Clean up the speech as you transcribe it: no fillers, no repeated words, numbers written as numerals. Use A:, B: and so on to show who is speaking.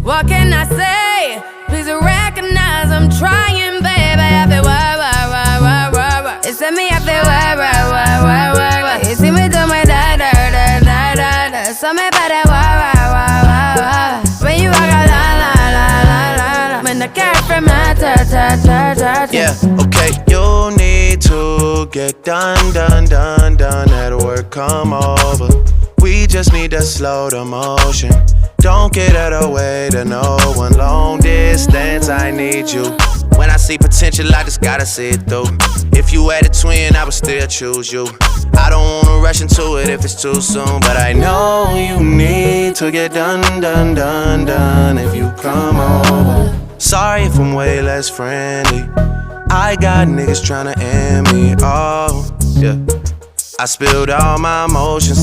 A: What can I say? Please recognize I'm trying, baby. I feel work. It's me, I feel work. You see me do my da. So me para work. When you walk a la. When the car from my ta.
B: Yeah, okay. You need to get done. At work, come over. We just need to slow the motion. Don't get out of the way to no one. Long distance, I need you. When I see potential, I just gotta see it through. If you had a twin, I would still choose you. I don't wanna rush into it if it's too soon, but I know you need to get done. If you come over. Sorry if I'm way less friendly. I got niggas tryna end me. Oh, yeah. I spilled all my emotions.